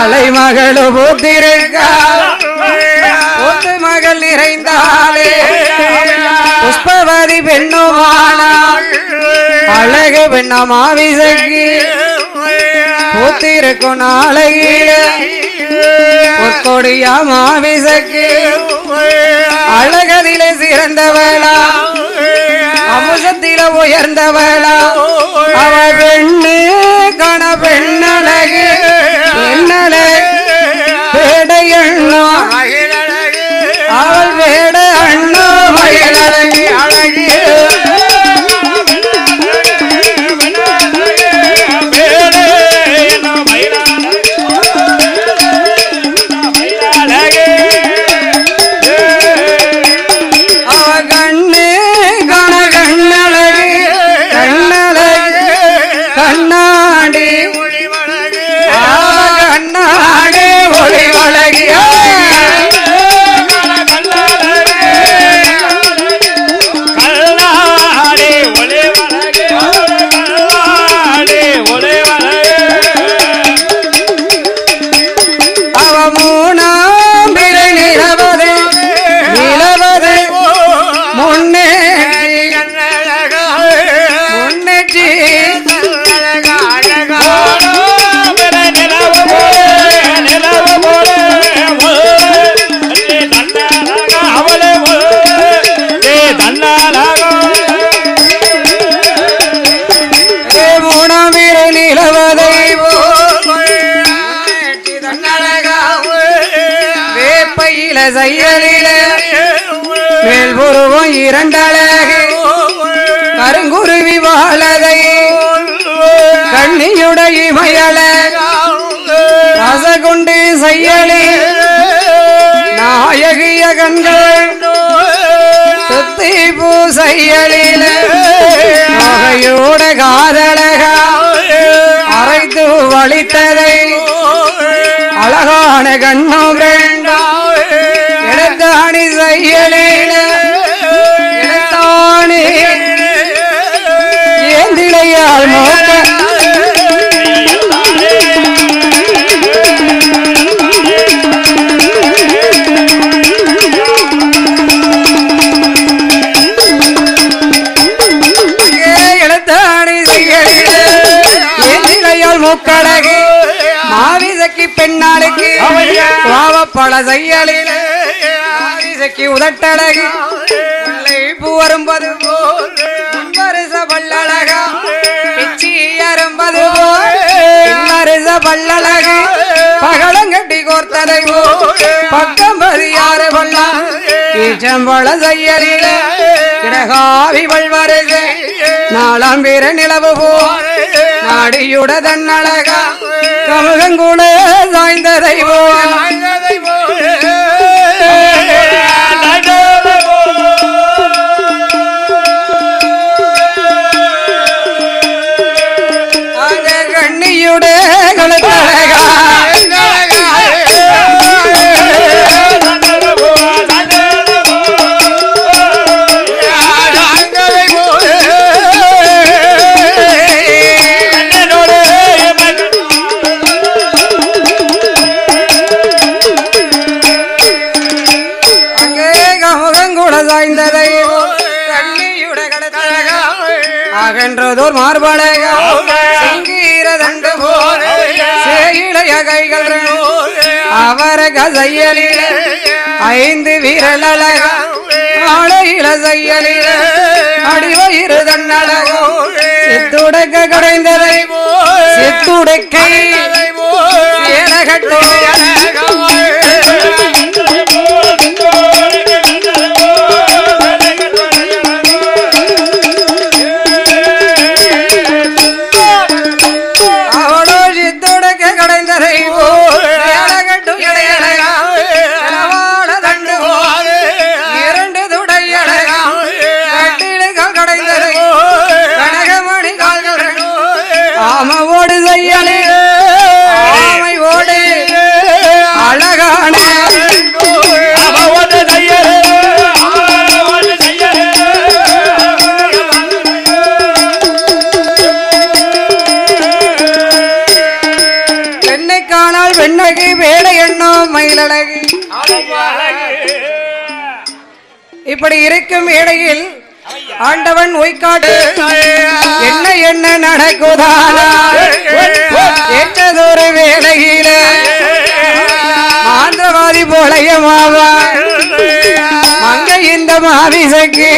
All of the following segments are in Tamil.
மகள் பூத்திருக்கா ஒத்து மகள் நிறைந்தாலே புஷ்பவதி பெண்ணுமானாள் அழகு பெண்ணமாவிசைக்கு பூத்திருக்கும் நாளையில பொற்கொடியா மாவிசைக்கு அழகதிலே சிறந்தவளா அமுசத்தில உயர்ந்தவளா அவ பெண்ணு கண பெண்ணழகு பெண்ணழகு வேடை அண்ணா அவள் வேட அண்ணா மயிலழகு அழகு மேல்புருவம் இரண்டழகு கருங்குருவி வாழதை கண்ணியுடைய மயல ரசகுண்டு செய்யலி நாயகிய கண்கள் சுத்தி பூசையலில நகையோட காதழகா அரைத்து வலித்ததை அழகான கண்ணும் வேண்டாம் எடுத்தாணி செய்யலில எடுத்தாணி ஏந்திலையால் மோக்க எடுத்தாணி செய்யலில ஏந்திலையால் மூக்கழகு மாவிசைக்கு பெண்ணாளுக்கு பாவப்பழ செய்யலில மாவிசைக்கு உதட்டழகு பூ வரும்பது போல் பல்லழகா பிச்சி அரும்பது போல் பல்லழகு பகலங்கட்டி கோர்த்ததை பக்கம் பதியாறு பல்லா ஈச்சம்பழ செய்யலில கிரகாவி வல்வரசு நாலாம் வீர நிலவு போ நாடியுட தன்னழகா கமுகங்குட சாய்ந்ததை போல் கண்ணியுட கழுத்தழகா அகன்றதோர் மார்பழகா சங்கீரதண்டு போல சேயிளைய கைகள் அவர கசையலில ஐந்து வீரலழகா ஆளையில செய்யலில அடிவயிறு தன்னழகோ சித்துடைக்க கடைந்ததை சித்துடைக்கை ஏனகட்டை கண்ணழகி வேட எண்ணம் மயிலழகி இப்படி இருக்கும் இடையில் ஆண்டவன் ஒய்காட்டு என்ன என்ன நடக்குதானா ஏற்றதொரு வேளையில மாந்திரவாதி போலையமாவா அங்க இந்த மாவிசைக்கு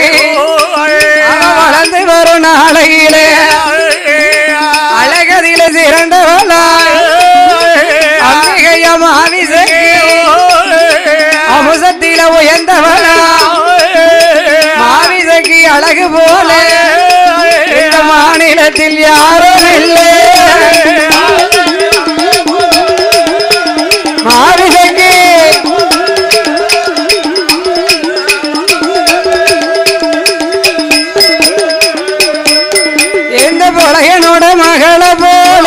வளர்ந்து வரும் நாளையிலே அழகதில சிறந்தவளா அம்பிகைய மாவிசைக்கு அமுசத்தில உயர்ந்தவளா மாவிசைக்கு அழகு போல இந்த மாநிலத்தில் யாரும் இல்லை மாவிசைக்கு எந்த புலையனோட மகளை போல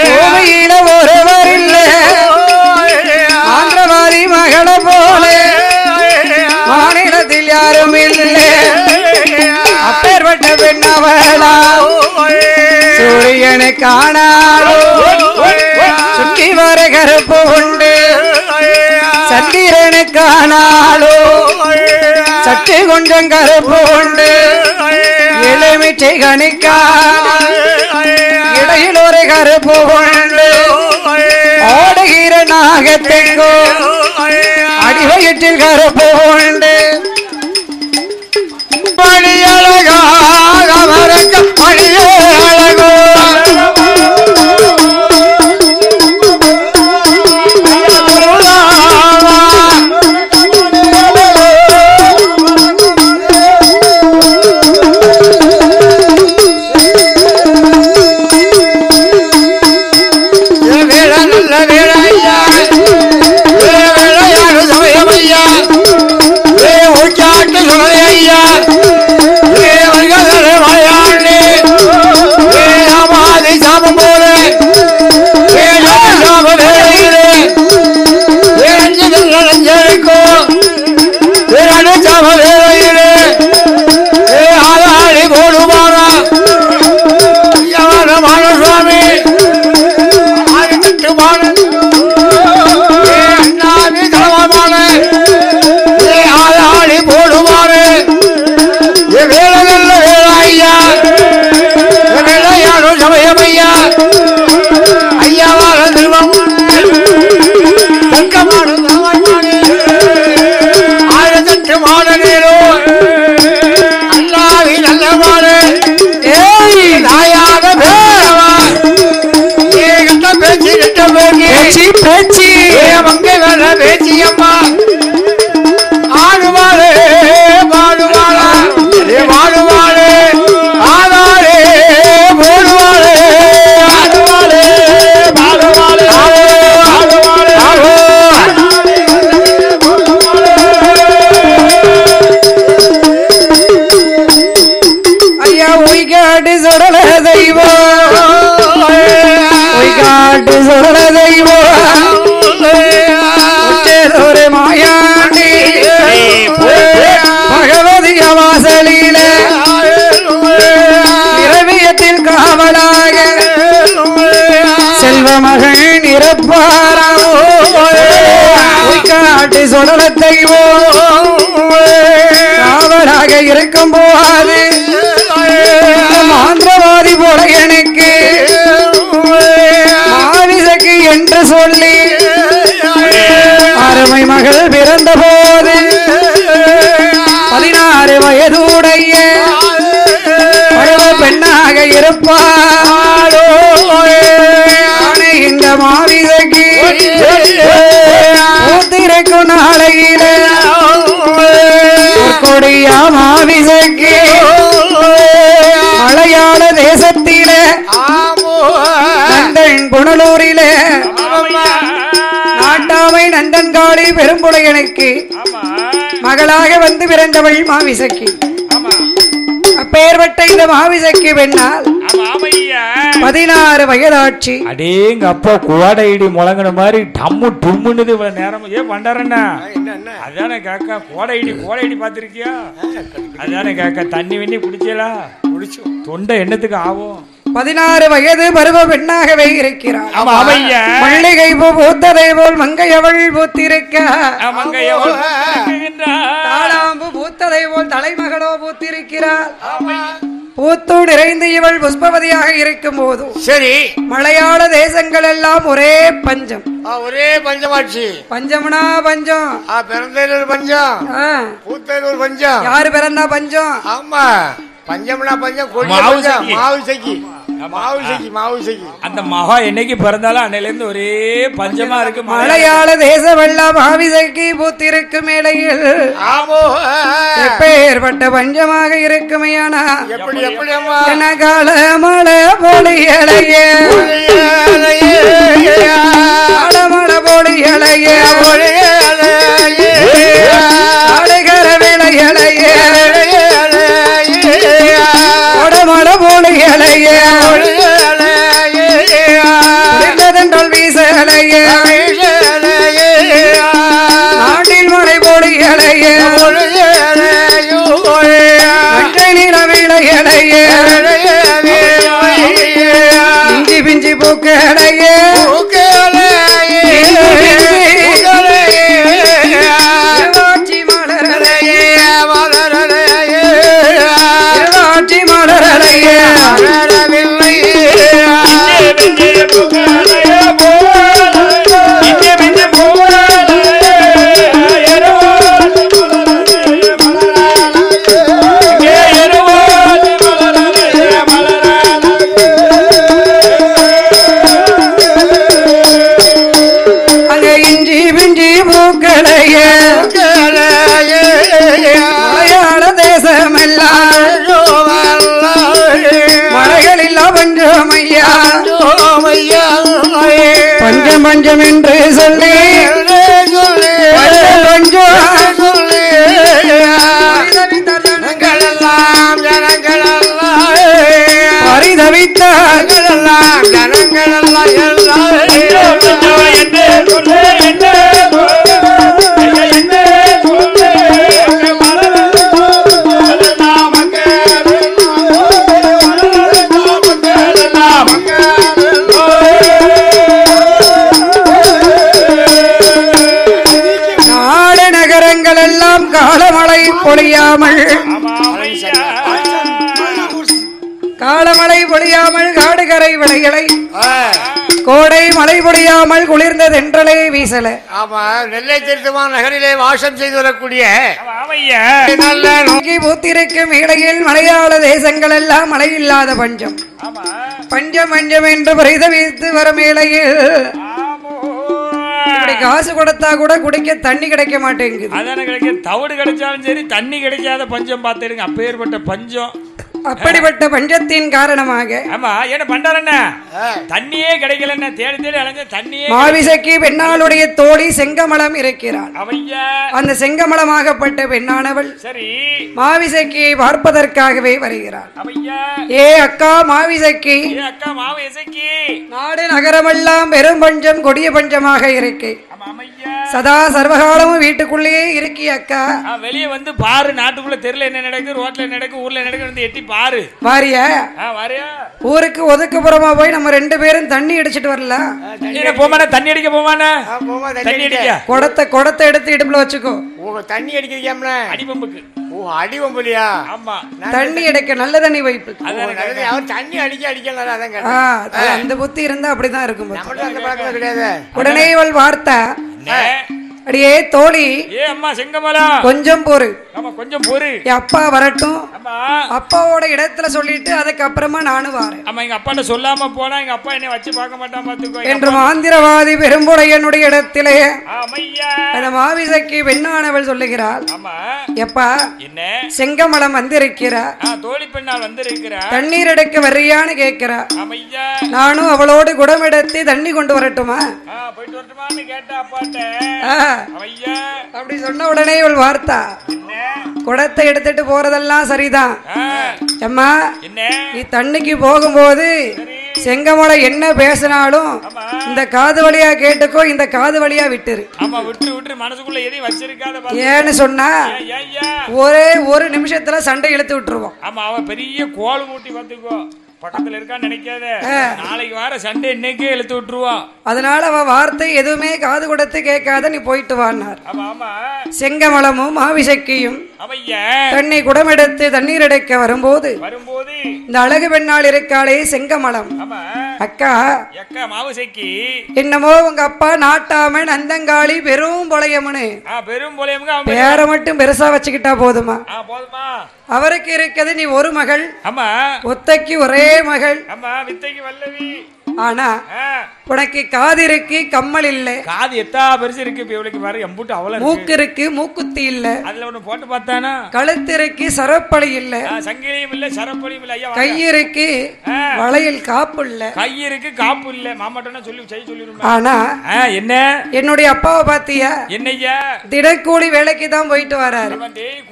பூமியில ஒருவர் இல்லை ஆந்திரவாதி மகளை போல மாநிலத்தில் யாரும் இல்லை அப்பேற்பட்ட பெண்ணவளா சூரியனை காணாலோ சுற்றி வர கருப்பு உண்டு சந்திரனை காணாலோ சற்று கொஞ்சம் கருப்பு உண்டு எலுமிச்சை கணிக்கான இடையில் ஒரு கருப்பு உண்டு ஓடுகிற நாகத்துக்கோ அடிவயிற்றில் கருப்பு உண்டு பழியழகாக மறக்க பழியே அழகோ பேச்சி பேச்சியம்மா ஆடுவாளே பாடுவாளா வாடுவாளே ஆடாளே போடுவாளே ஆடுவாளே பாடுவாளே ஐயா உய்காட்டு சுடல தெய்வம் உய்காட்டு சுடல தெய்வம் ஒரு மாயாண்டி பகவதிய வாசலில இரவியத்தில் காவலாக செல்வ மகன் இருப்பாரா காட்டு சுடலத்தைவோ காவலாக இருக்கும் போது மாந்திரவாதி போல எனக்கு மாவிசைக்கு என்று சொல்லி அருமை மகள் பிறந்த போது 16 வயதுடைய பெண்ணாக இருப்பாளோ இந்த மாவிசைக்கு பூத்திருக்கும் நாளையில கொடியா மாவிசைக்கு மலையாள தேசத்தில நந்தன் புனலூரில நாட்டாமை நந்தன்காளி பெரும்புடையனுக்கு மகளாக வந்து பிறந்தவள் மாவிசைக்கு. அப்பேற்பட்ட இந்த மாவிசைக்கு பெண்ணால் 16 வயதாட்சி. அடேங்க அப்பா கோடையிடி முழங்கின மாதிரி டம்மு டும்முன்னு இவ்வளவு நேரம் ஏன் பண்றாருன்னா அதானே காக்கா கோடையிடி பாத்திருக்கியா? அதானே காக்கா தண்ணி வெண்ணி குடிச்சலா குடிச்சு தொண்டை எண்ணத்துக்கு ஆகும். 16 வயது பருவ பெண்ணாகவே இருக்கிறாள். ஆமா அவையா மல்லிகை பூ பூத்ததை போல் மங்கையவள் பூத்திருக்க, தாளாம்பு பூத்ததை போல் தலைமகளோ பூத்திருக்கிறாள். பூத்து நிறைந்து இவள் புஷ்பவதியாக இருக்கும் போது சரி மலையாள தேசங்கள் எல்லாம் ஒரே பஞ்சம். ஒரே பஞ்சமாட்சி. பஞ்சம்னா பஞ்சம், பிறந்ததில் ஒரு பஞ்சம், பூத்ததில் ஒரு பஞ்சம். யாரு பிறந்தா பஞ்சம்? ஆமா பஞ்சம்னா பஞ்சம். மாவுசைக்கு அந்த மகா என்னைக்கு பிறந்தாலும் அன்னையில இருந்து ஒரே பஞ்சமா இருக்கு. மலையாள தேசம் எல்லாம் மாவிசைக்கு பூத்திருக்கும் மேலையில் எப்பேற்பட்ட பஞ்சமாக இருக்குமையானா எப்படி எப்படி அம்மா கால மழை பொழியலையே மழை பொழியலையே அடைகர விளையலையே மழை பொழியலையே என்றால் வீசலையே நாட்டில் மழை பொழியலையே நில விளையலையே இஞ்சி பிஞ்சி பூக்கலையே பஞ்சம் பஞ்சம் என்று சொல்லி பரிதவித்தார் காலமழை பொழியாமல் காடுகரை விளைகளை கோடை மழை பொழியாமல் குளிர்ந்த தென்றலை வீசல. ஆமா நெல்லை திருத்தமான நகரிலே வாசம் செய்து வரக்கூடிய பூத்திருக்கும் இடையில் மலையாள தேசங்கள் எல்லாம் மழை இல்லாத பஞ்சம் பஞ்சம் பஞ்சம் என்று பரிதவித்து வரும் இடையில் காசு கொடுத்தா கூட குடிக்க தண்ணி கிடைக்க மாட்டேங்குது. அதான கிடைக்க தவிடு கிடைச்சாலும் சரி தண்ணி கிடைக்காத பஞ்சம் பார்த்துருங்க. அப்பேற்பட்ட பஞ்சம். அப்படிப்பட்ட பஞ்சத்தின் காரணமாக ஆமா என்ன பண்றாருன்னா தண்ணியே கிடைக்கலன்னா தேடி தேடி அலைஞ்ச தண்ணியே. மாவிசைக்கு பெண்ணாளுடைய தோழி செங்கமலம் இருக்கிறாள். அந்த செங்கமலமாகப்பட்ட பெண்ணானவள் சரி மாவிசைக்கு பார்ப்பதற்காகவே வருகிறாள். ஏ அக்கா மாவிசைக்கு, நாடு நகரமெல்லாம் பெரும் பஞ்சம் கொடிய பஞ்சமாக இருக்கு. சதா சர்வகாலமும் வீட்டுக்குள்ளேயே இருக்கி அக்கா. வெளியே வந்து பாரு, நாட்டுக்குள்ள தெருல என்ன நடக்கு, ரோட்ல நடக்கு, ஊர்ல நடக்கு, வந்து எட்டி பாரு. வாரியா ஊருக்கு ஒதுக்குப்புறமா போய் நம்ம 2 பேரும் தண்ணி அடிச்சிட்டு வரலாம். தண்ணி அடிக்க போமானா தண்ணி அடிக்க குடத்தை எடுத்து இடுப்புல வச்சுக்கோ. தண்ணி அடிக்கிறீங்க அடிபம்புக்கு. அடிபம்புலியா? ஆமா தண்ணி அடிக்க நல்ல தண்ணி வைப்பு. தண்ணி அடிக்க அந்த புத்தி இருந்தா அப்படிதான் இருக்கும். உடனே இவள் வார்த்தா அடியே தோழி, ஏ அம்மா செங்கமலம் கொஞ்சம் பொறு. ஆமா கொஞ்சம் பொறு. அப்பா வரட்டும், அப்பாவோட இடத்துல சொல்லிட்டு அதுக்கு அப்புறமா நானும் வரேன். ஆமா எங்க அப்பாட்ட சொல்லாம போனா எங்க அப்பா என்ன வச்சு பார்க்க மாட்டான் பாத்துக்கோ என்று மாந்திரவாதி பெரும்புடையனுடைய இடத்திலே அந்த மாவிசைக்கு பெண்ணானவள் சொல்லுகிறாள். எப்பா என்ன செங்கமலம் வந்திருக்கிறார், தோழி பெண்ணால் வந்திருக்கிறார், தண்ணீர் எடுக்க வர்றியான்னு கேட்கிறா. நானும் அவளோடு குடம் எடுத்து தண்ணி கொண்டு வரட்டுமா? போயிட்டு வரட்டுமான்னு கேட்டா அப்பாட்ட. அப்படி சொன்ன உடனே இவள் வார்த்தா, குடத்தை எடுத்துட்டு போறதெல்லாம் சரிதான் அம்மா, நீ தண்ணிக்கு போகும்போது செங்கமலை என்ன பேசினாலும் இந்த காது வழியா கேட்டுக்கோ, இந்த காது வழியா விட்டுரு. ஏன்னு சொன்னா ஒரே ஒரு நிமிஷத்துல சண்டை இழுத்து விட்டுருவோம். பெரிய கோல் மூட்டி பார்த்துக்கோ. பக்கத்துல இருக்கான்னு நினைக்காத. நாளைக்கு வார சண்டே இன்னைக்கே இழுத்து விட்டுருவான். அதனால அவ வார்த்தை எதுவுமே காது கொடுத்து கேட்காத நீ போயிட்டு வான்னார். ஆமா. செங்கமலமும் மாவிசக்கியும் அவையா தன்னை குடமெடுத்து தண்ணீர் எடுக்க வரும்போது இந்த அழகு பெண்ணால் இருக்காளே செங்கமலம், அக்கா மாவுசைக்கு என்னமோ உங்க அப்பா நாட்டாமன் அந்தங்காளி பெரும் பொழையம்னு பேரை மட்டும் பெருசா வச்சுக்கிட்டா போதுமா? அவருக்கு இருக்கிறது நீ ஒரு மகள், ஒத்தைக்கு ஒரே மகள். ஆனா உனக்கு காது இருக்கு, கம்மல் இல்ல. காது எத்தா பெருசு இருக்கு, இவளுக்கு பாரு எம்பூட்டு அவ்வளவு. மூக்கு இருக்கு, மூக்குத்தி இல்ல. அதுல ஒண்ணு போட்டு பார்த்தானா? கழுத்து இருக்கு, சரப்பளி இல்ல. சங்கிலியும் இல்ல, சரப்பளியும் இல்ல. ஐயா கை இருக்கு, வளையல் காப்பு இல்ல. கை இருக்கு, காப்பு இல்ல. மாமாட்டா சொல்லி சொல்லிருமா. ஆனா என்ன என்னுடைய அப்பாவை பாத்தியா? என்னையா தினக்கூலி வேலைக்கு தான் போயிட்டு வராரு.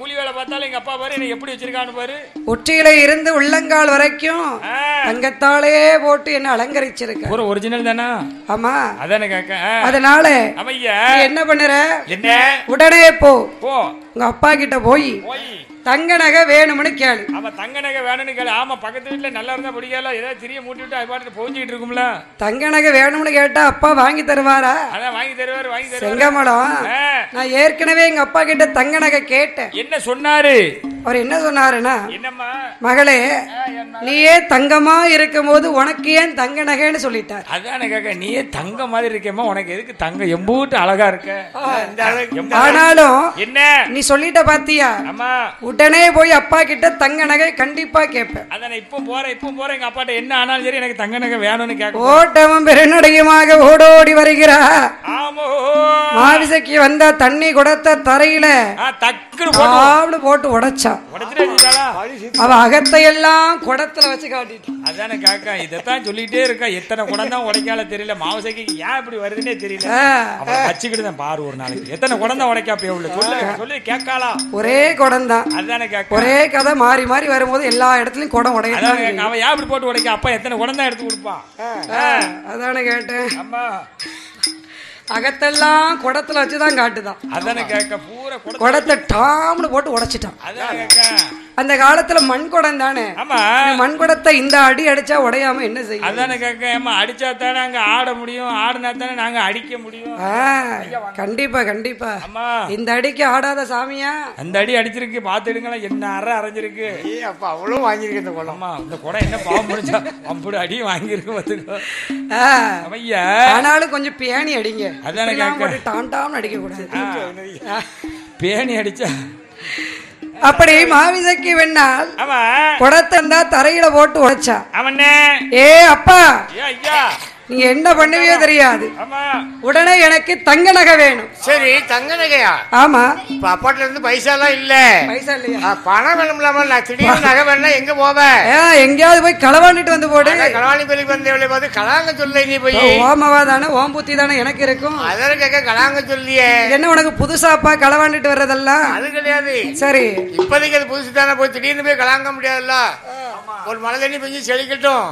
கூலி வேலை பார்த்தாலும் எங்க அப்பா பாரு என்ன எப்படி வச்சிருக்கான்னு பாரு. உச்சியில இருந்து உள்ளங்கால் வரைக்கும் தங்கத்தாலே போட்டு என்ன அலங்கரிச்சிருக்க. ஒரு ஒரிஜினல் தானா? ஆமா. அதானே காக்க. அதனால என்ன பண்ணுற? என்ன உடனே போ உங்க அப்பா கிட்ட போய் தங்க நகை வேணும்னு கேளு. ஆமா, தங்க நகை வேணும்னு கேளு. ஆமா, பக்கத்து வீட்டுல நல்லா இருந்தா பிடிக்கல, ஏதாவது திரிய மூட்டி விட்டு அது பாட்டு போஞ்சிட்டு இருக்கும்ல. தங்க நகை வேணும்னு கேட்டா அப்பா வாங்கி தருவாரா? அதான் வாங்கி தருவாரு, வாங்கி தருவாரு. செங்கமலம், நான் ஏற்கனவே எங்க அப்பா கிட்ட தங்க நகை கேட்டேன். என்ன சொன்னாரு? அவர் என்ன சொன்னாருன்னா, என்னம்மா மகளே நீயே தங்கமா இருக்கும் போது உனக்கு ஏன் தங்க நகைன்னு சொல்லிட்டார். அதானே காக்க, நீயே தங்க மாதிரி இருக்கேம்மா, உனக்கு எதுக்கு தங்க எம்பூட்டு அழகா இருக்க. ஆனாலும் என்ன நீ சொல்லிட்ட பாத்தியா? ஆமா, உடனே போய் அப்பா கிட்ட தங்க நகை கண்டிப்பா கேட்பேன். அதானே இப்போ போறேன் எங்க அப்பாட்ட என்ன ஆனாலும் சரி எனக்கு தங்க நகை வேணும்னு கேட்க. ஓட்டமும் பெருநடையுமாக ஓடோடி வருகிறா. மாவிசைக்கு வந்தா தண்ணி குடத்த தரையில டக்குனு போட்டு உடைச்சா. அவ அகத்தையெல்லாம் குடத்துல வச்சு காட்டிட்டு. அதானே காக்கா, இதைத்தான் சொல்லிட்டே இருக்கா. எத்தனை குடம் தான் உடைக்கால தெரியல. மாவுசைக்கு ஏன் இப்படி வருதுன்னே தெரியல. வச்சுக்கிட்டு தான் பாரு ஒரு நாளைக்கு எத்தனை குடம் தான் உடைக்கா. சொல்லி கேட்காளா? ஒரே குடம் தான். அதானே காக்கா, ஒரே கதை மாறி மாறி வரும்போது எல்லா இடத்துலயும் குடம் உடைய. அவன் ஏன் இப்படி போட்டு உடைக்க? அப்பா எத்தனை குடம் தான் எடுத்து கொடுப்பான். அதானே கேட்டேன். அம்மா அகத்தெல்லாம் குடத்துல வச்சுதான் காட்டுதான். அதானே கேட்க, பூரா குடத்தை டாம்னு போட்டு உடைச்சிட்டான். அந்த காலத்துல மண் குடம் தானே. ஆமா, மண் குடத்தை இந்த அடி அடிச்சா உடையாம என்ன செய்யும்? அதானே கேட்க, ஏமா அடிச்சா தானே அங்க ஆட முடியும், ஆடினா தானே நாங்க அடிக்க முடியும். கண்டிப்பா கண்டிப்பா. இந்த அடிக்கு ஆடாத சாமியா? அந்த அடி அடிச்சிருக்கு, பாத்துடுங்களா என்ன அரை அரைஞ்சிருக்கு. அப்ப அவ்வளவு வாங்கிருக்கு இந்த குடமா. இந்த குடம் என்ன பாவம் முடிச்சா அப்படி அடி வாங்கிருக்கு பாத்துக்கோ. ஆனாலும் கொஞ்சம் பேணி அடிங்க. அதானே கேட்க, டாம் டாம் அடிக்க கூடாது. பேணி அடிச்சா அப்படி மாவிசைக்கு வெண்ணால் குடத்தந்தா தரையில போட்டு உடைச்சா. அவனே ஏ அப்பா, நீங்க என்ன பண்ணுவியோ தெரியாது. உடனே எனக்கு தங்க நகை வேணும். சரி, தங்க நகையா? ஆமா. இப்ப அப்பாட்ல இருந்து பைசா எல்லாம் இல்ல. பைசா இல்லையா? பணம் வேணும்லாம. நான் திடீர்னு நகை வேணா எங்க போவேன்? எங்கேயாவது போய் களவாண்டிட்டு வந்து போடு. களவாணி பெரிய வந்தவளை பார்த்து கலாங்க சொல்ல. நீ போய் ஓமவா தானே, ஓம் புத்தி தானே எனக்கு இருக்கும். அதெல்லாம் கேட்க கலாங்க சொல்லியே. என்ன உனக்கு புதுசாப்பா களவாண்டிட்டு வர்றதெல்லாம்? அது கிடையாது. சரி, இப்போதைக்கு அது புதுசு தானே. போய் திடீர்னு போய் கலாங்க முடியாதுல்ல. ஒரு மழை தண்ணி பெஞ்சு செழிக்கட்டும்,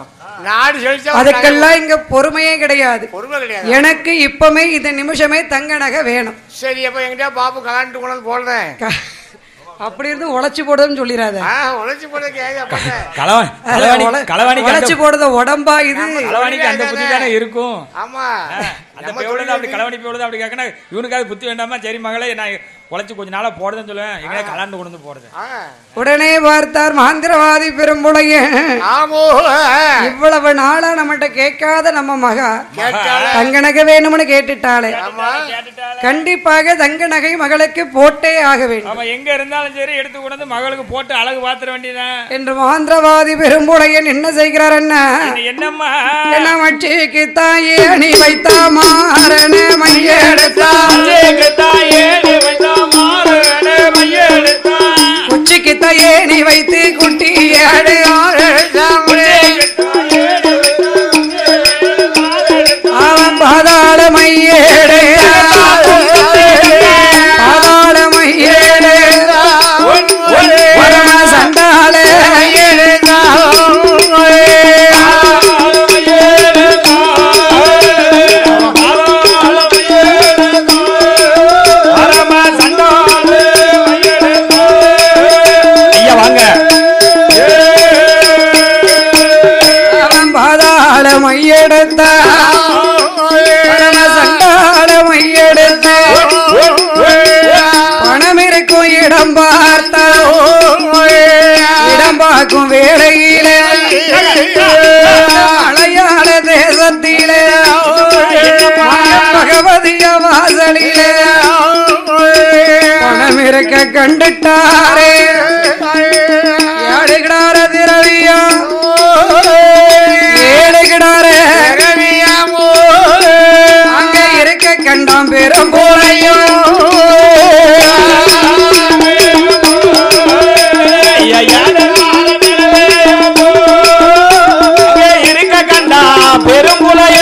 நாடு செழிச்சா. அதுக்கெல்லாம் இங்க பொறுமையே கிடையாது. பொறுமை கிடையாது. எனக்கு இப்பமே இந்த நிமிஷமே தங்க நகை வேணும். சரி, அப்ப எங்கிட்ட பாப்பு கலாண்டு கொண்டு போடுறேன். அப்படி இருந்து உழைச்சு போடுதுன்னு சொல்லிடாத. உழைச்சு போடுறது உடம்பா இது. அந்த புத்தி தானே இருக்கும். ஆமா, அந்த அப்படி களவாணி போடுறது அப்படி கேட்கணும். இவனுக்காவது புத்தி வேண்டாமா? சரி மகளே, நான் உழைச்சு கொஞ்ச நாளா போடுதுன்னு சொல்லுவேன். எங்க கலாண்டு கொண்டு போடுது. உடனே பார்த்தார் மாந்திரவாதி பெரும்புடைய. இவ்வளவு நாளா நம்மகிட்ட கேட்காத நம்ம மகா தங்க நகை வேணும்னு கேட்டுட்டாளே. கண்டிப்பாக தங்க நகை மகளுக்கு போட்டே ஆக வேண்டும். எங்க இருந்தாலும் சரி எடுத்து கொண்டு மகளுக்கு போட்டு அழகு பாத்திர வேண்டியதான் என்று மாந்திரவாதி பெரும்புடையன் என்ன செய்கிறார்? என்னம்மா என்ன மச்சிக்கு தாயே நீ வைத்தா மாறன மையெடுத்தா, குச்சிக்கு தாயே நீ வைத்து குட்டி அவன் பாதாள மையேடு, பாதாள மையேடு சண்டாள மையெடுத்த சண்டால மையெடுத்த பணம் இருக்கும் இடம் பார்த்த இடம் பார்க்கும் வேளையிலே மலையாள தேசத்திலே பகவதிய வாசலிலே பணம் இருக்க கண்டுட்டாரே ஏழுகிடார திரவியா ஏழுகிடார அங்க இருக்க கண்டாம் பெரும் போலையோ இருக்க கண்டா பெரும்புலைய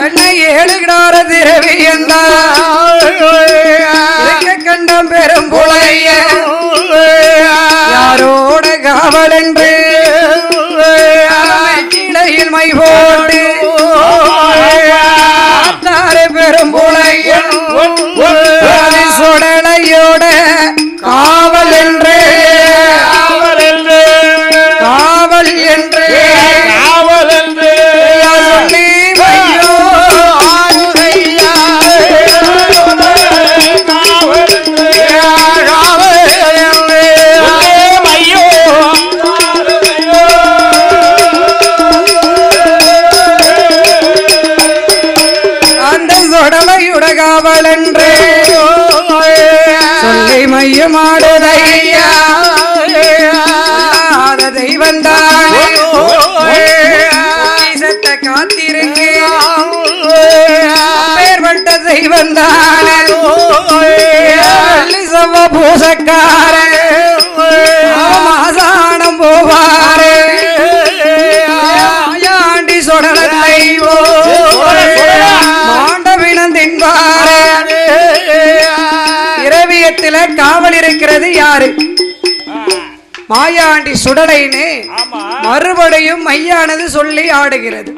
என்னை ஏழுகிடார திரவி என்றா இருக்க கண்டாம் பெரும் போலைய யாரோட காவல் என்று இடையில் மை போட்டு பெரும் போலைய சுடலையோட காவல் என்று காவல் என்று காவல் என்று சொல்லி வையோ அந்த சுடலையுட காவல் என்று சொல்லி மையமாடுதையா தெய்வந்தான் சத்த காத்திருக்கு பேர்பட்ட தெய்வந்தான் சவ பூசக்கார மாசானம் போவாரு ஆயாண்டி சொடலத்தை மாண்டவினம் தின்பாரு இரவியத்தில காவல் இருக்கிறது யாரு மாயாண்டி சுடலைன்னு மறுபடியும் மையானது சொல்லி ஆடுகிறது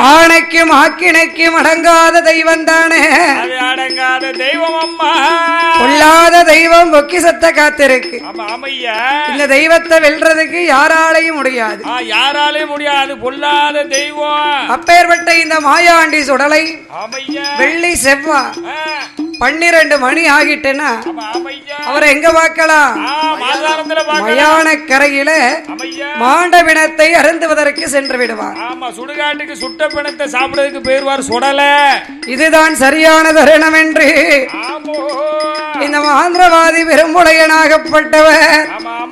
ஆணைக்கும் ஆக்கினைக்கும் அடங்காத தெய்வம் தானே அடங்காத தெய்வம் அம்மா கொல்லாத தெய்வம் பொக்கிசத்தை காத்திருக்கு இந்த தெய்வத்தை வெல்றதுக்கு யாராலையும் முடியாது யாராலையும் முடியாது பொல்லாத தெய்வம் அப்பேற்பட்ட இந்த மாயாண்டி சுடலை வெள்ளி செவ்வாய் 12 மணி ஆகிட்டுன்னா அவரை எங்க பார்க்கலாம் மயான கரையில மாண்டபிணத்தை அருந்துவதற்கு சென்று விடுவார் சுடுகாட்டுக்கு சுட்ட பிணத்தை சாப்பிடுறதுக்கு போயிருவார் சுடல இதுதான் சரியான தருணம் என்று இந்த மகேந்திரவாதி பெரும்புலையனாகப்பட்டவர்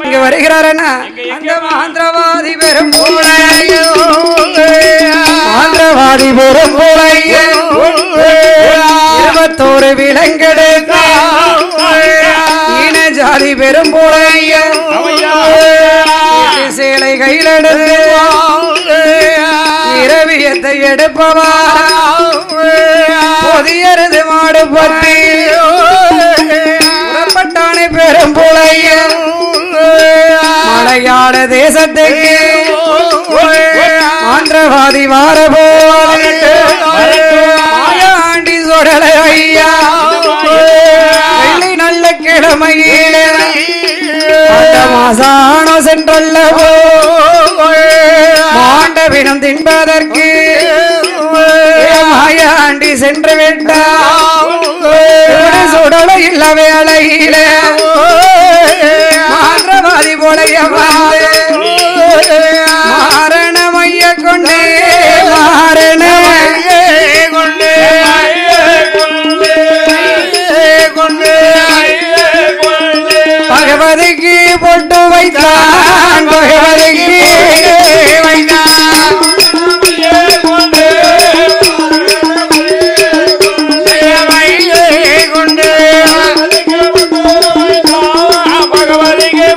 இங்க வருகிறாரனா அந்த மகேந்திரவாதி பெரும்புலையோ மகேந்திரவாதி பெரும்புலைய 21 விலங்கெடுத்த ஈன ஜாதி பெரும்புலைய சேலை கையிலெடுத்து இரவியத்தை எடுப்பவா பொதியருது மாடு பற்றி புறப்பட்டானே பெரும்புலைய மலையாள தேசத்துக்கு ஆந்திரவாதி வாரபோது மாயாண்டி சொடலை ஐயா வெள்ளி நல்ல கிழமையில அந்த மாசானோ சென்றல்லவோ மாண்டபினம் தின்பதற்கு மாயாண்டி சென்று விட்டார் சுடலை இல்ல வேளையில மாந்திரவாதி போலைய மாரண மைய கொண்டே மாரண பகவதிக்கு பொட்டு வைத்தான் பகவதிக்கு வைத்தான் பகவதிக்கு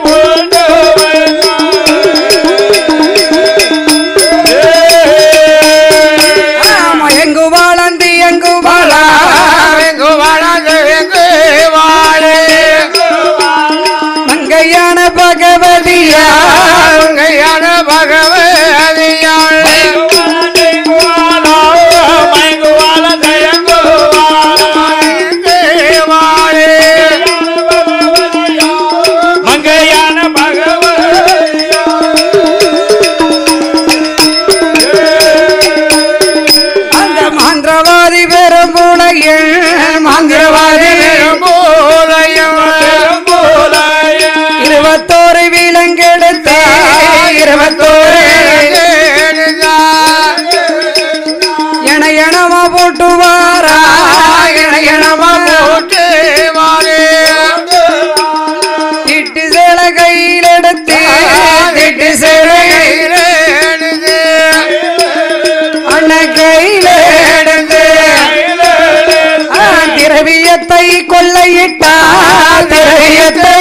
விட்டால் திரையத்தை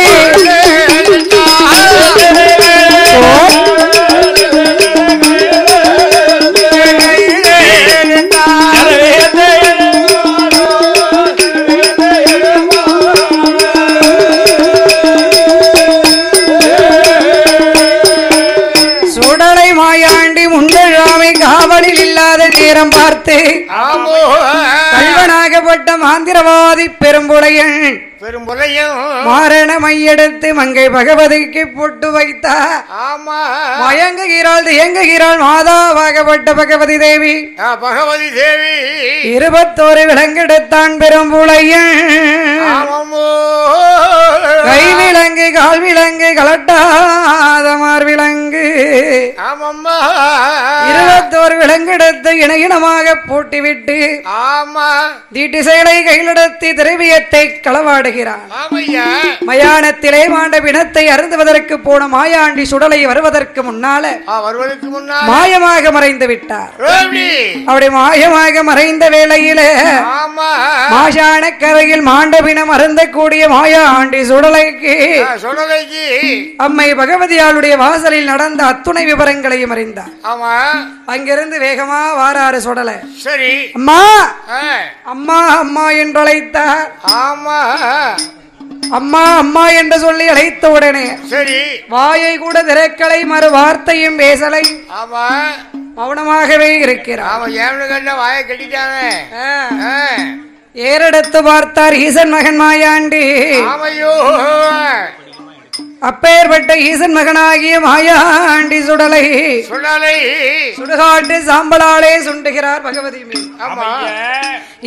சுடலை மாயாண்டி முண்டழாமை காவலில் இல்லாத நேரம் பார்த்து கல்வனாகப்பட்ட மாந்திரவாதி பெரும்புடையன் மாரண மையெடுத்து மங்கை பகவதிக்கு பொட்டு வைத்தார். மயங்குகிறாள் இயங்குகிறாள் மாதாவாகப்பட்ட பகவதி தேவி. 21 விலங்கெடுத்தான் பெரும்புளையன். கை விலங்கு கால் விலங்கு கலட்டாத மார்விலங்கு 21 விலங்கெடுத்து இணையினமாக பூட்டிவிட்டு தீட்டு செயலை கையிலெடுத்து திரவியத்தை களவாடுகிறார். மயானத்திலே மாண்ட பிணத்தை அருந்துவதற்கு போன மாயாண்டி சுடலை வருவதற்கு முன்னால மாயமாக மறைந்து விட்டார். அப்படி மாயமாக மறைந்த வேளையிலே மாசான கரையில் மாண்ட பிணம் அருந்தக்கூடிய மாயாண்டி சுடலைக்கு அம்மை பகவதியாளுடைய வாசலில் நடந்த அத்துணை விவரங்களையும் அறிந்தார். அங்கிருந்து வேகமா வாராறு சுடலை. சரி அம்மா அம்மா அம்மா என்று அழைத்தார். அம்மா அம்மா என்று சொல்லி அழைத்த உடனே சரி வாயை கூட திறக்கலை மறு வார்த்தையும் பேசலை. மௌனமாகவே இருக்கிறார். வாயை கட்டிட்டாங்க. ஏறெடுத்து பார்த்தார் ஈசன் மகன் மாயாண்டி. அப்பேற்பட்ட ஈசன் மகனாகிய மாயாண்டி சுடலை சுடுகாட்டு சாம்பலாலே சுண்டுகிறார் பகவதி.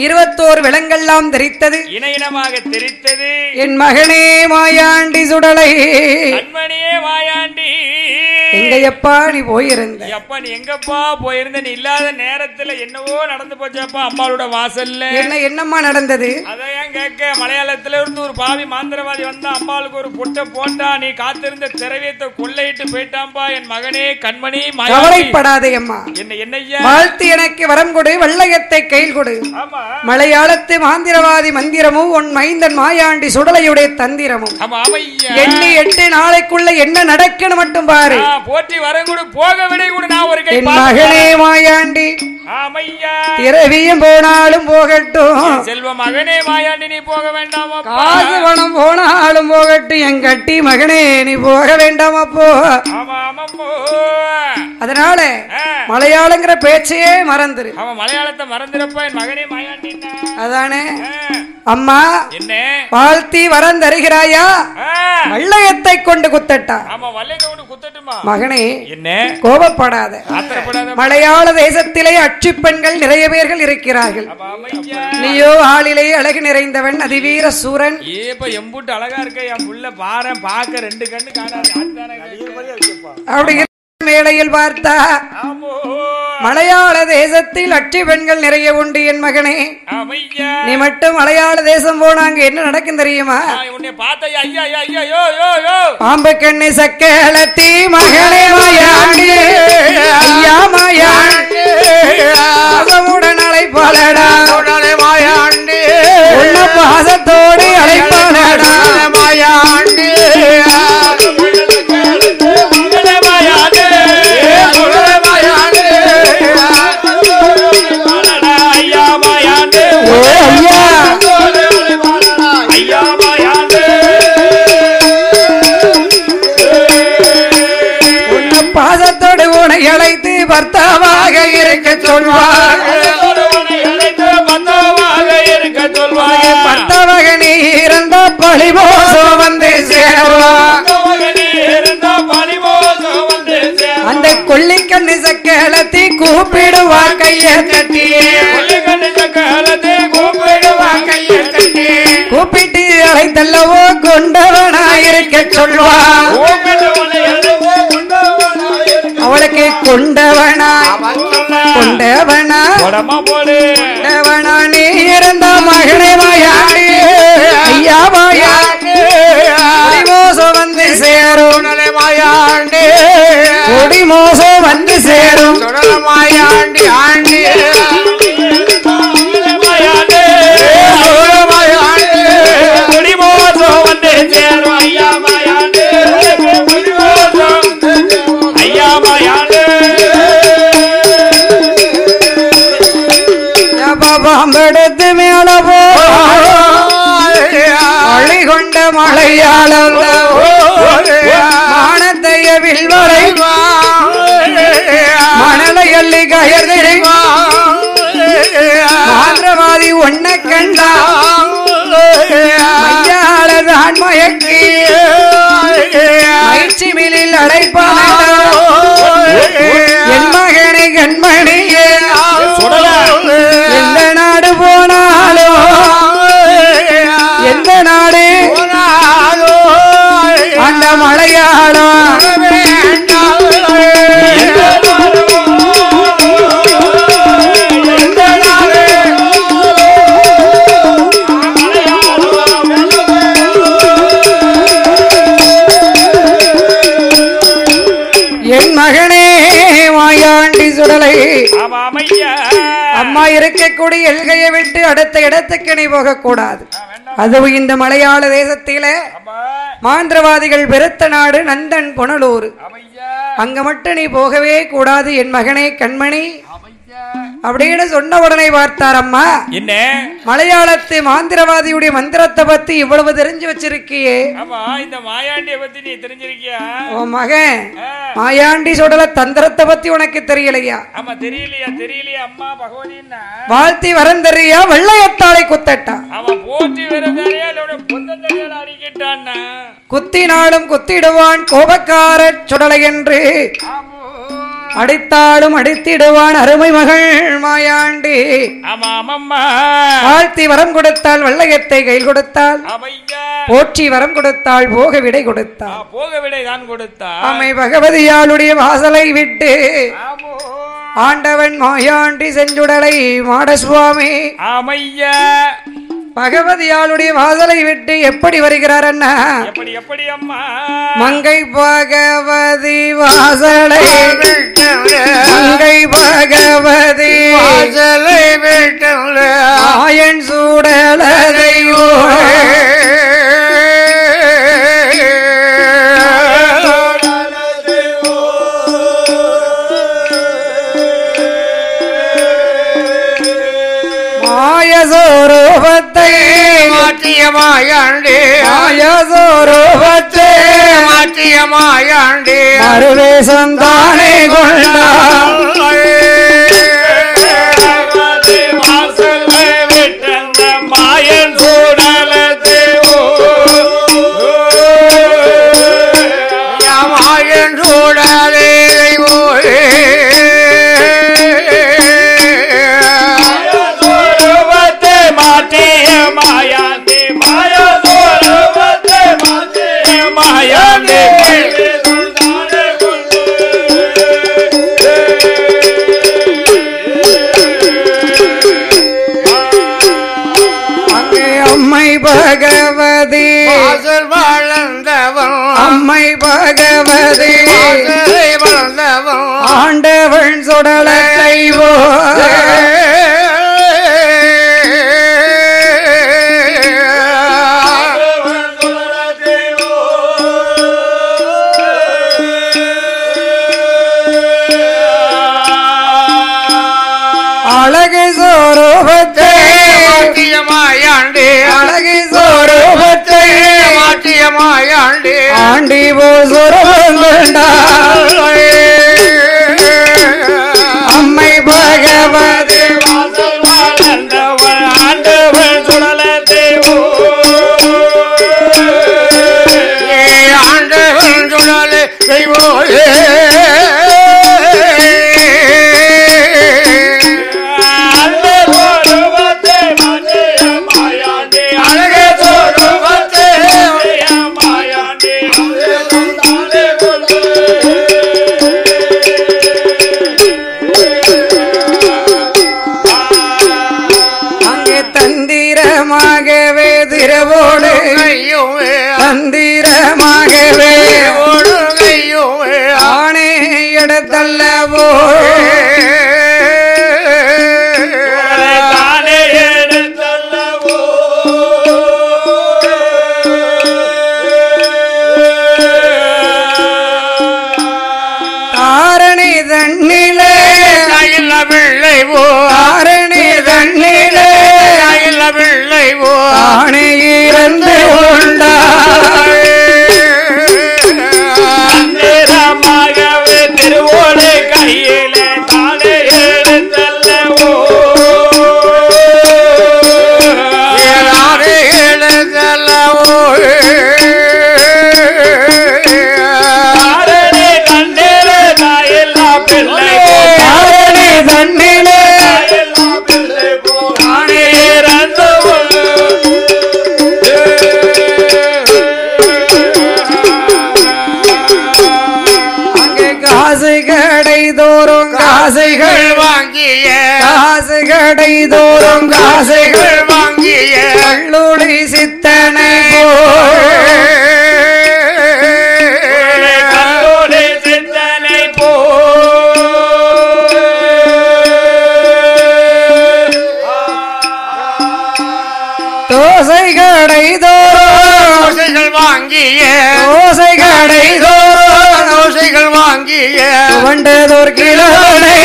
21 விலங்கெல்லாம் தெரித்தது, இணையினமாக தெரித்தது. என் மகனே மாயாண்டி சுடலை, கண்மணியே மாயாண்டி, எங்கப்பா நீ போயிருந்த? அப்பா நீ எங்கப்பா போயிருந்த? நீ இல்லாத நேரத்துல என்னவோ நடந்து போச்சப்பா அம்மாவோட வாசல்ல. என்னம்மா நடந்தது? அதையும் கேட்க மலையாளத்துல இருந்து ஒரு பாவி மாந்திரவாதி வந்தா அம்மாளுக்கு ஒரு பொட்டை போட்டா, நீ காத்திருந்த திரவியத்தை கொள்ளையிட்டு போயிட்டாம்பா என் மகனே கண்மணி. கவலைப்படாதே அம்மா, என்னையா வாழ்த்து எனக்கு வரம் கொடு, வெள்ளையத்தை கையில் கொடு. மலையாளத்து மாந்திரவாதி மந்திரமும் உன் மைந்தன் மாயாண்டி சுடலையுடைய தந்திரமும் எண்ணி 8 நாளைக்குள்ள என்ன நடக்கணும் மட்டும் பாரு. போற்றி வரங்குடு போக விடை கூட நான் ஒரு என் மகனே மாயாண்டி, திரவியம் போனாலும் போகட்டும், செல்வ மகனே மாயாண்டி நீ போக வேண்டாமா? காசு பணம் போனாலும் போகட்டும், என் கட்டி மகனே நீ போக வேண்டாமா போ. அதனால மலையாளங்கிற பேச்சையே மறந்துரு. அவன் மலையாளத்தை மறந்துறப்ப என் மகனே மாயாண்டி. அதானே அம்மா, என்ன வாழ்த்தி வரம் தருகிறாயா? வள்ளையத்தை கொண்டு குத்தட்டா? மகனே என்ன கோபப்படாத, மலையாள தேசத்திலே அச்சு பெண்கள் நிறைய பேர்கள் இருக்கிறார்கள். நீயோ ஆளிலே அழகு நிறைந்தவன், அதிவீர சூரன். எம்புட்டு அழகா இருக்க என் புள்ள பாரு, பாக்க 2 கண்ணு காணாது. அப்படி மேடையில் பார்த்தா மலையாள தேசத்தில் அச்சு பெண்கள் நிறைய உண்டு. என் மகனே, நீ மட்டும் மலையாள தேசம் போனாங்க என்ன நடக்கும் தெரியுமா? பாம்பு கண்ணி சக்கலத்தி மகனே மாயாண்டி, ஐயா மாயாண்டி, பாசமுடன் அழைப்பாளடா மாயாண்டி, உன்ன பாசத்தோடு அழைப்பாளடா மாயாண்டி. பாசத்தோடு உனை அழைத்து பர்த்தாவாக இருக்க சொல்வார். பர்த்தாவாக நீ இருந்த பழிமோசம் வந்து சேருவார். அந்த கொல்லிக்கண்ணு சக்கலத்தி கூப்பிடுவா கைய தட்டி, கூப்பிட்டு அழைத்தல்லவோ கொண்டவனாயிருக்க சொல்வார். அவளுக்கு கொண்டவனா கொண்டவனா கொண்டவனா நீ இருந்த மகனே மாயாண்டி, ஐயா மாயாண்டி, மோசம் வந்து சேரும் மாயாண்டி, கொடி மோசம் வந்து சேரும் மாயாண்டி ஆண்டி மாயாண்டி, கொடி மலையாளம் மானத்தைய வில்வரை மணலை அள்ளி கயர்திரை மாந்திரவாதி ஒன்ன கண்டா மையாளதான் மயக்கி மயிற்சிமிலில் அடைப்பான என் மகனை கண்மணியே எந்த நாடு போனாலும் எந்த நாடு அந்த மலையாளம் என் மகனே மாயாண்டி சுடலை அம்மா இருக்கக்கூடிய எல்கையை விட்டு அடுத்த இடத்துக்கு நீ போகக்கூடாது. அதுவும் இந்த மலையாள தேசத்தில மாந்திரவாதிகள் பெருத்த நாடு நந்தன் புனலூர், அங்க மட்டும் நீ போகவே கூடாது என் மகனே கண்மணி அப்படின்னு சொன்ன உடனே பார்த்தார் அம்மா. என்ன மலையாளத்து மாந்திரவாதியுடைய மந்திரத்தை பத்தி இவ்வளவு தெரிஞ்சு வச்சிருக்கியே, இந்த மாயாண்டிய பத்தி நீ தெரிஞ்சிருக்கியா? உன் மகன் மாயாண்டி சுடல தந்திரத்தை பத்தி உனக்கு தெரியலையா? ஆமா தெரியலையா தெரியலையா அம்மா பகவதின்னா வாழ்த்தி வரம் தெரியா வெள்ளையத்தாளை குத்தட்டா அவன் போற்றி வரதாரியா இல்ல பொந்த தெரியால அடிக்கிட்டான். குத்தினாலும் குத்திடுவான் கோபக்கார சுடலை என்று அடித்தாலும் அடித்திடுவான் அருமை மகள் மாயாண்டி. வாழ்த்தி வரம் கொடுத்தால் வெள்ளையத்தை கையில் கொடுத்தால், போற்றி வரம் கொடுத்தால் போக விடை கொடுத்தால், போக விடை தான் கொடுத்தால் அம்மை பகவதியாளுடைய வாசலை விட்டு ஆண்டவன் மாயாண்டி செஞ்சுடலை மாடசுவாமி ஆமையா பகவதியாளுடைய வாசலை விட்டு எப்படி வருகிறார் அண்ணா? எப்படி எப்படி அம்மா? மங்கை பகவதி வாசலை மங்கை பகவதி வாசலை விட்டு ஆயன் சூடலையோ மாயசோரூபத்தை மாற்றிய மாயாண்டி மாயசோரூபத்தை மாற்றிய மாயாண்டி மறுவேசம் தானே கொண்டாள். மாயன் சூடலத்தை மாயன் சூடலே பகவதி வாசல் வளர்ந்தவன் அம்மை பகவதி வளர்ந்தவன் ஆண்டவன் சுடலை அழகு சோரூபத்தை மாயாண்டி அழகு சோரூபத்தை மாற்றிய மாயாண்டி ஆண்டி போ சொரூபம் அம்மை பகவதி ஆண்டவன் சுடலத்தை ஆண்டவன் சுடலை செய்வோயே தந்திரமாகவே திரவோடு தந்திரமாகவே ஆணை எடுத்தல்லவோ ஆரணி தண்ணிலே வெள்ளைவோ ஆரணி தண்ணிலே வெள்ளைவோ ஆணை இறந்து கொண்டார் தோறும் காசைகள் வாங்கிய காசு கடை தோறும் காசைகள் வாங்கிய கல்லூரி சித்தனை கல்லூரி சித்தனை போ தோசை கடை தோசைகள் வாங்கிய தோசை கடை தோசைகள் வாங்கிய வண்டதோர் கிழவனை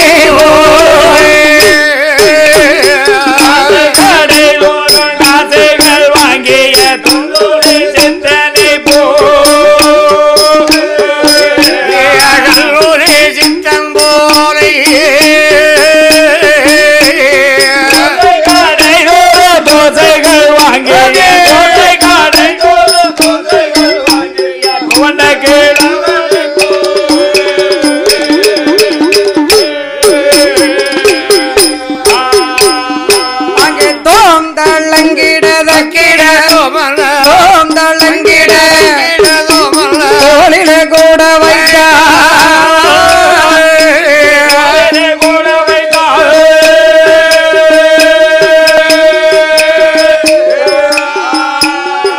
கடை தோறும் காசைகள் வாங்கிய கல்லூரி சித்தனை போ கல்லூரி சித்தன் போலே கடை தோறும் தோசைகள் வாங்கிய தோசை கடை தோறும் தோசைகள் வாங்கிய புவன கிழவனை போ அங்கே தோம் தள்ளங்கிடத கிட தோம் தள்ளங்கிட தோளில கூட வைத்தா கூட வைத்தார்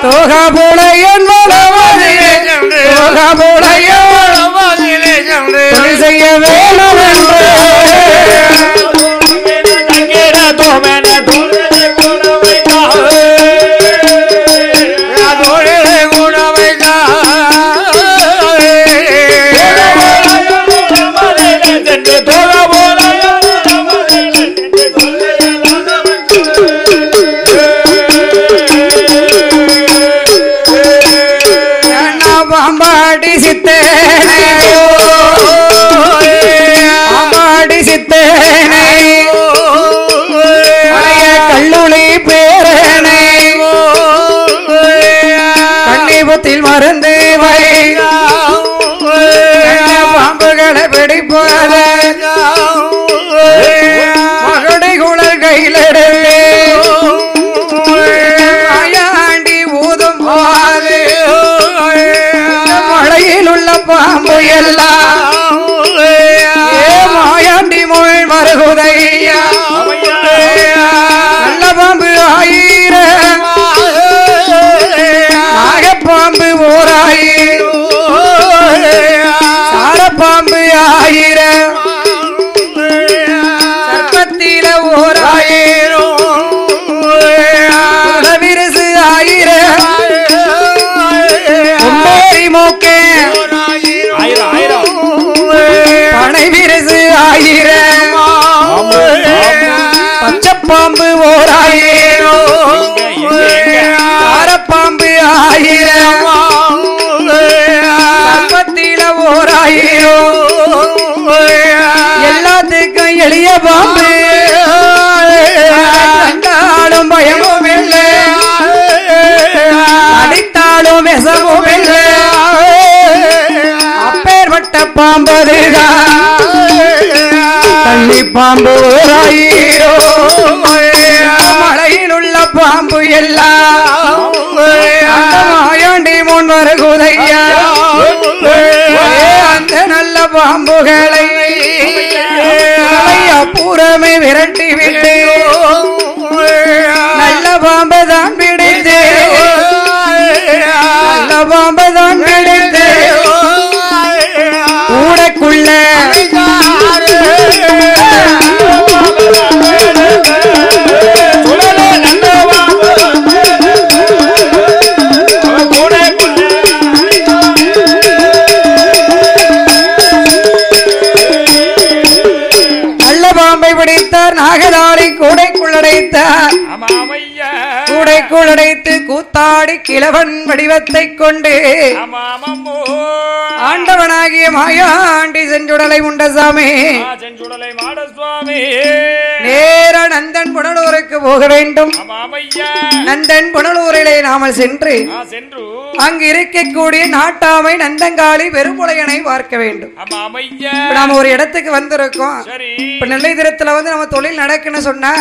தோகபுளையன் தோகபுளையன் தொழில் செய்ய வேணும் என்று தங்கிட தோமன தோழனை கூட வைத்தார் சென்று தோழ போல பாம்பாடி சித்தேனை பாம்பாடி சித்தேனை கல்லுளி பேரனை கண்ணிபுத்தில் மருந்து வை பாம்புகளை பிடிப்பத மகடி குழல் கையிலெடுத்து மாயாண்டி ஊதும் போது மழையில் உள்ள பாம்பு எல்லாம் மாயாண்டி மொழி மருகுதையா நல்ல பாம்பு ஆயிரம் நாகப்பாம்பு ஓராயிரம் சாரப்பாம்பு ஆயிரம் சர்ப்பத்தில ஓராயிரம் விரிசு ஆயிரம் உம்மேரி மூக்கே பனை விரிசு ஆயிரம் பச்சைப்பாம்பு ஓராயிரம் சாரப்பாம்பு ஆயிரம் சர்ப்பத்தில ஓராயிரம் எல்லாத்துக்கும் எளிய பாம்பு கண்டாலும் பயமும் இல்லை அடித்தாலும் விஷமும் இல்லை அப்பேற்பட்ட பாம்பதுதான் தண்ணி பாம்பு ஓராயிரம் மலையில் உள்ள பாம்பு எல்லாம் மாயாண்டி முன் வருகுதையா அந்த நல்ல பாம்புகளை பூரமே விரட்டி விட்டு நல்ல பாம்பை தான் பிடித்து நல்ல பாம்பை தான் பிடித்து கூடக்குள்ள நல்ல பாம்பை பிடித்தார் நாகதாரி கூடைக்குள்ளடைத்தார் கூடைக்குள்ளடைத்து கூத்தாடி கிழவன் வடிவத்தை கொண்டு ஆண்டவனாகிய மாயாண்டி செஞ்சுடலை உண்ட சாமி நேர நந்தன் புனலூருக்கு போக வேண்டும். நந்தன் புனலூரிலே நாமல் சென்று அங்கு இருக்கக்கூடிய நாட்டாமை நந்தங்காளி பெருமுளையனை பார்க்க வேண்டும். நாம ஒரு இடத்துக்கு வந்திருக்கோம். இப்ப நெல்லைதிரத்துல வந்து நம்ம தொழில் நடக்குன்னு சொன்னா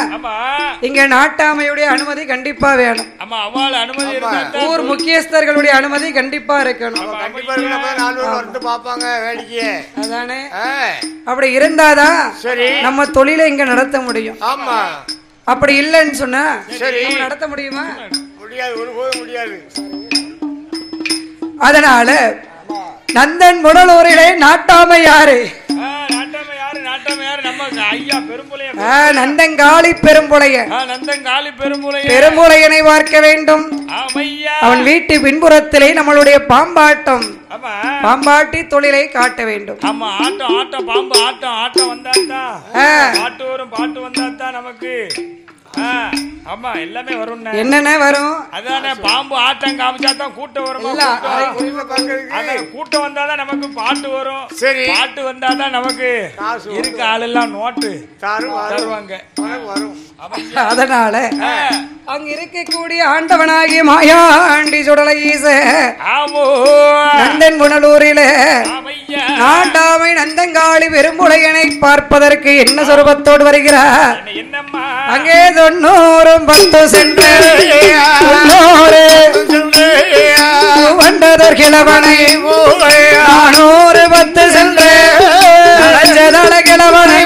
இங்க நாட்டாமையுடைய அனுமதி கண்டிப்பா வேணும். அவள் அனுமதி இருந்தா ஊர் முக்கியஸ்தர்களுடைய அனுமதி கண்டிப்பா இருக்கணும். கண்டிப்பா இருக்கணும். 4 பேர் வந்து பாப்பாங்க வேடிக்கையே. அதானே அப்படி இருந்தாதான் சரி நம்ம தொழிலை இங்க நடத்த முடியும். ஆமா அப்படி இல்லைன்னு சொன்னா சரி நடத்த முடியுமா? முடியாது, ஒருபோதும் முடியாது. அதனால நந்தன் முடலூரிலே நாட்டாமை யாரு? நந்தங்காளி பெரும்புலைய பெரும்புலையனை பார்க்க வேண்டும். அவன் வீட்டு பின்புறத்திலே நம்மளுடைய பாம்பாட்டம் பாம்பாட்டி தொழிலை காட்ட வேண்டும். ஆமா ஆட்டம் ஆட்டம் பாம்பு ஆட்டம் ஆட்டம் வந்தாத்தா பாட்டு வரும் பாட்டு வந்தாத்தா நமக்கு ஆமா எல்லாமே வரும். என்னென்ன வரும்? அதானே பாம்பு ஆட்டம் காமிச்சாதான் கூட்டம் வரும். கூட்டம் வந்தாதான் நமக்கு பாட்டு வரும். சரி பாட்டு வந்தாதான் நமக்கு இருக்க ஆளெல்லாம் நோட்டு தருவாங்க. அதனால அங்க இருக்கக்கூடிய ஆண்டவனாகிய மாயாண்டி சுடலை ஈச நந்தன் புனலூரிலே நாட்டாமை நந்தங்காளி பெரும்புலையனை பார்ப்பதற்கு என்ன சொரூபத்தோடு வருகிறார்? அங்கே 90 10 சென்று வண்டதர் கிழவனை 400 10 சென்று நலஞ்சதள கிழவனை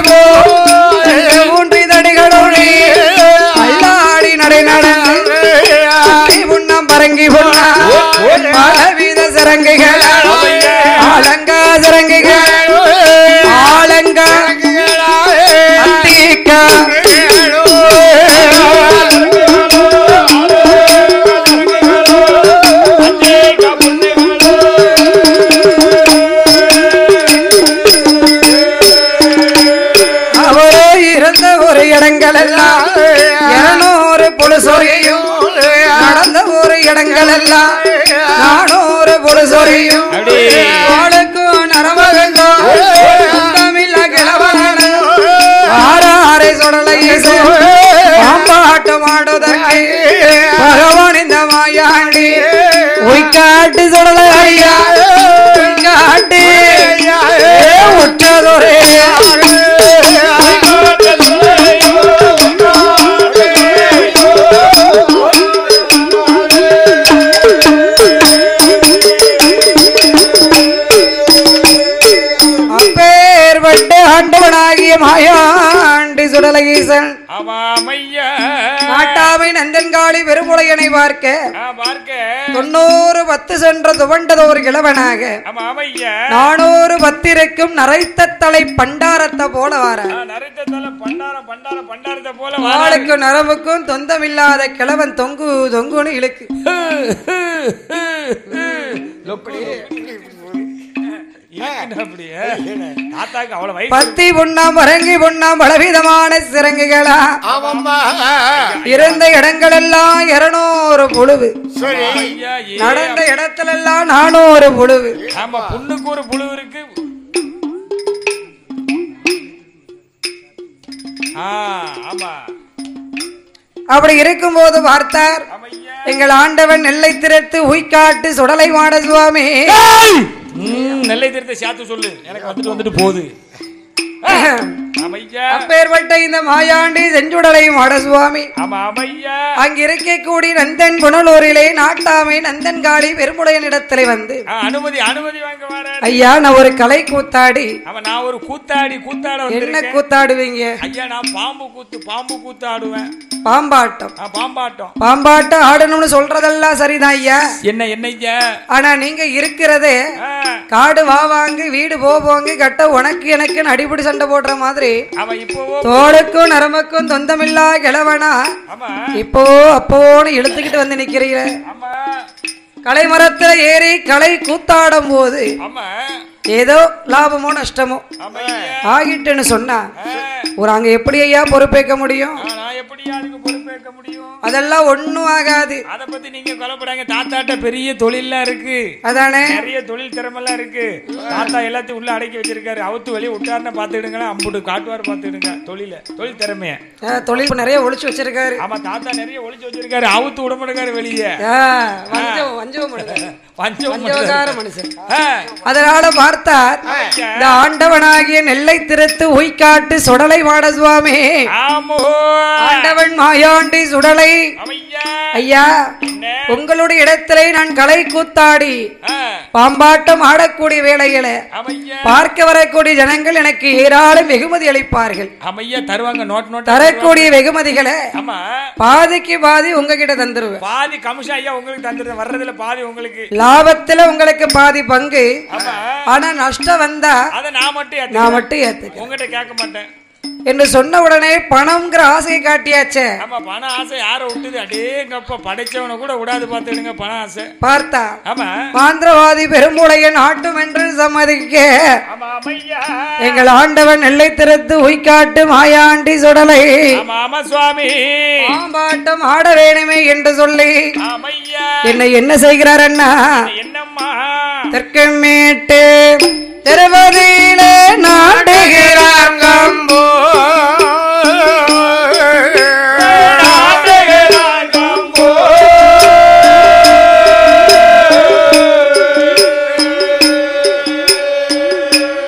மூன்றி தடிகளோடி அல்லாடி நடை நடந்து புண்ணம் பரங்கி புண்ணா பலவித சரங்குகள் ஆலங்கா சரங்குகள் ஆலங்கா அத்திக்கா இடங்கள் எல்லாம் 200 பொழுசொரியும் நடந்த ஒரு இடங்கள் எல்லாம் 400 பொழுசொரியும் ஆளுக்கும் நரமகங்கோ தமிழ கிழவன ஆறாரை சுடலை பாம்பாட்டம் ஆடுதங்கை பகவான் இந்த மாயாண்டி உய்காட்டு சுடலை ஐயா உய்காட்டு உற்றதொரே ஆண்டவனாகிய மாயாண்டி சுடலகீசன் நாட்டாமை நந்தன்காளி பெருமுளையனை பார்க்க 90 10 சென்ற துவண்டதோர் கிழவனாக 400 10 நரைத்த தலை பண்டாரத்தை போல வார ஆளுக்கு நரம்புக்கும் தொந்தமில்லாத கிழவன் தொங்கு தொங்குன்னு இழுக்கு பத்தி பொண்ணாம் பரங்கி பொண்ணாம் பலவிதமான சிறங்குகளா இருந்த இடங்கள் எல்லாம் 200 புழுவு நடந்த இடத்துல எல்லாம் 400 புழுவு. ஆமா புண்ணுக்கு ஒரு புழு இருக்கு. ஆமா அப்படி இருக்கும் போது பார்த்தார் எங்கள் ஆண்டவன் நெல்லை திறத்து உய்காட்டு சுடலை மாட சுவாமி நெல்லை திருத்த சாத்து சொல்லு எனக்கு வந்துட்டு போகுது. அப்பேற்பட்ட இந்த மாயாண்டி செஞ்சுடலை மாட சுவாமி அங்க இருக்கக்கூடிய நந்தன் புனலூரிலே நாட்டாமை நந்தன்காளி பெருமுடையன் இடத்திலே வந்து அனுமதி வாங்க வர ஐயா நான் ஒரு கலை கூத்தாடி நான் ஒரு கூத்தாட என்ன கூத்தாடுவீங்க? ஐயா நான் பாம்பு கூத்து ஆடுவேன். பாம்பாட்டம் பாம்பாட்டம் ஆடணும்னு சொல்றதெல்லாம் சரிதான் ஐயா. என்ன ஐயா ஆனா நீங்க இருக்கிறதே காடு வாவாங்க வீடு போவாங்க கட்ட உனக்கு எனக்கு அடிப்படி சண்டை போடுற மாதிரி தோளுக்கும் நரம்புக்கும் தொந்தமில்லா கிழவனா இப்போ அப்போன்னு இழுத்துக்கிட்டு வந்து நிக்கிறீங்க. கலைமரத்துல ஏறி கலை கூத்தாடும் போது ஏதோ லாபமோ நஷ்டமோ ஆகிட்டுன்னு சொன்னா ஒரு அங்க எப்படி ஐயா பொறுப்பேற்க முடியும்? அதெல்லாம் ஒண்ணும் ஆகாது. அத பத்தி நீங்க கவலைப்படாங்க. தாத்தாட்ட பெரிய தொழில்லாம் இருக்கு. அதானே நிறைய தொழில் திறமெல்லாம் இருக்கு. தாத்தா எல்லாத்தையும் உள்ள அடக்கி வச்சிருக்காரு. அவுத்து வெளியே விட்டாருன்னா பாத்துக்கிடுங்களா அம்புட்டு காட்டுவார் பாத்துக்கிடுங்க. தொழில் திறமைய தொழில் நிறைய ஒளிச்சு வச்சிருக்காரு. ஆமா தாத்தா நிறைய ஒளிச்சு வச்சிருக்காரு. அவுத்து விட மாட்டேங்காரு வெளியே. மனுஷன் அதனால பார்த்தார் இந்த ஆண்டவனாகிய நெல்லை திறத்து உய்காட்டு சுடலை மாட சுவாமி ஆண்டவன் மாயாண்டி சுடலை சொல்லி ஐயா உங்களுடைய இடத்திலே நான் கலை கூத்தாடி பாம்பாட்டம் ஆடக்கூடிய வேளையில பார்க்க வரக்கூடிய ஜனங்கள் எனக்கு ஏராளம் வெகுமதி அளிப்பார்கள். தரக்கூடிய வெகுமதிகளை பாதிக்கு பாதி உங்ககிட்ட தந்துருவேன். பாதி கமிஷன் ஐயா உங்களுக்கு தந்துருவேன். வர்றதுல பாதி உங்களுக்கு, லாபத்துல உங்களுக்கு பாதி பங்கு. ஆனா நஷ்டம் வந்தா அதை நான் மட்டும் ஏத்துக்க உங்ககிட்ட கேட்க மாட்டேன் என்று சொன்ன உடனே பணம்ங்கிற ஆசையை காட்டியாச்சே. ஆமா, பண ஆசை யார விட்டுது? அடேங்கப்ப படைச்சவனை கூட விடாது பார்த்துடுங்க பண ஆசை. பார்த்தா ஆமா, மாந்திரவாதி பெரும்புளையன் ஆட்டும் என்று சம்மதிக்க எங்கள் ஆண்டவன் நெல்லை திறத்து உய்காட்டு மாயாண்டி சுடலை சுவாமி பாம்பாட்டம் ஆட வேணுமே என்று சொல்லி என்னை என்ன செய்கிறார் அண்ணா? என்னம்மா? தெற்கு மீட்டு திருவதியிலே நாடுகிறார் கம்போ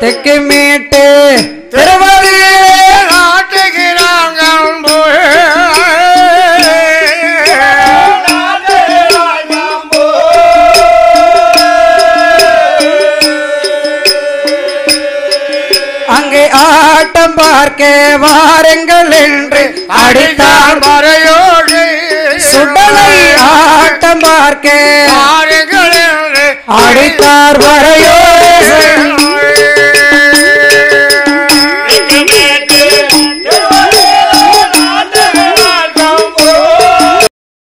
தெற்கு மீட்டு திருவதியிலே நாடுகிறார் கம்போ அங்கே ஆட்டம் பார்க்க வாருங்கள் என்று அடித்தார் வரையோடு சுடலை ஆட்டம் பார்க்க வாருங்கள் என்று அடித்தார் வரையோடு